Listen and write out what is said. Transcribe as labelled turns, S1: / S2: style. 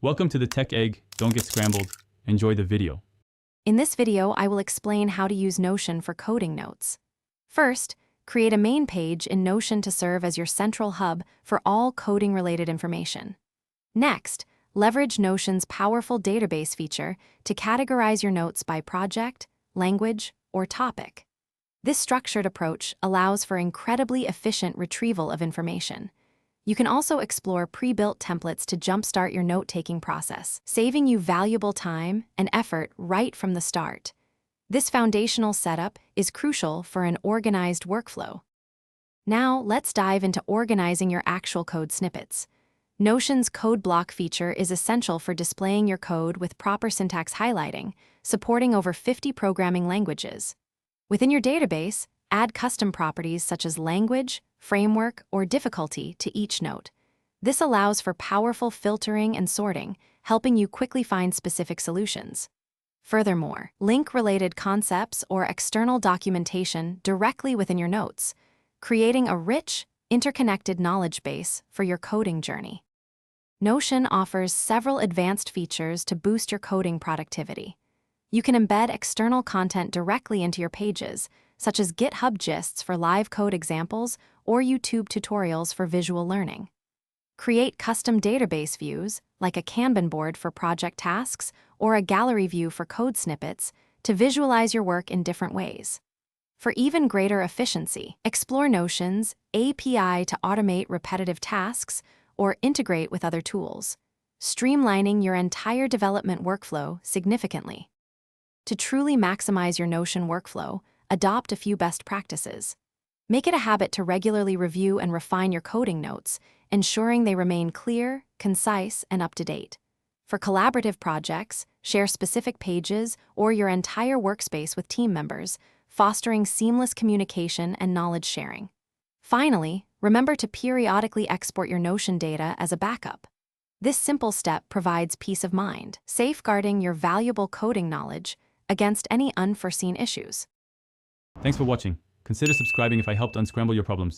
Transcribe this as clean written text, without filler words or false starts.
S1: Welcome to the Tech Egg. Don't get scrambled. Enjoy the video.
S2: In this video, I will explain how to use Notion for coding notes. First, create a main page in Notion to serve as your central hub for all coding-related information. Next, leverage Notion's powerful database feature to categorize your notes by project, language, or topic. This structured approach allows for incredibly efficient retrieval of information. You can also explore pre-built templates to jumpstart your note-taking process, saving you valuable time and effort right from the start. This foundational setup is crucial for an organized workflow. Now, let's dive into organizing your actual code snippets. Notion's code block feature is essential for displaying your code with proper syntax highlighting, supporting over 50 programming languages. Within your database, add custom properties such as language, framework, or difficulty to each note. This allows for powerful filtering and sorting, helping you quickly find specific solutions. Furthermore, link related concepts or external documentation directly within your notes, creating a rich, interconnected knowledge base for your coding journey. Notion offers several advanced features to boost your coding productivity. You can embed external content directly into your pages, such as GitHub gists for live code examples or YouTube tutorials for visual learning. Create custom database views, like a Kanban board for project tasks or a gallery view for code snippets, to visualize your work in different ways. For even greater efficiency, explore Notion's API to automate repetitive tasks or integrate with other tools, streamlining your entire development workflow significantly. To truly maximize your Notion workflow, adopt a few best practices. Make it a habit to regularly review and refine your coding notes, ensuring they remain clear, concise, and up-to-date. For collaborative projects, share specific pages or your entire workspace with team members, fostering seamless communication and knowledge sharing. Finally, remember to periodically export your Notion data as a backup. This simple step provides peace of mind, safeguarding your valuable coding knowledge against any unforeseen issues.
S1: Thanks for watching. Consider subscribing if I helped unscramble your problems.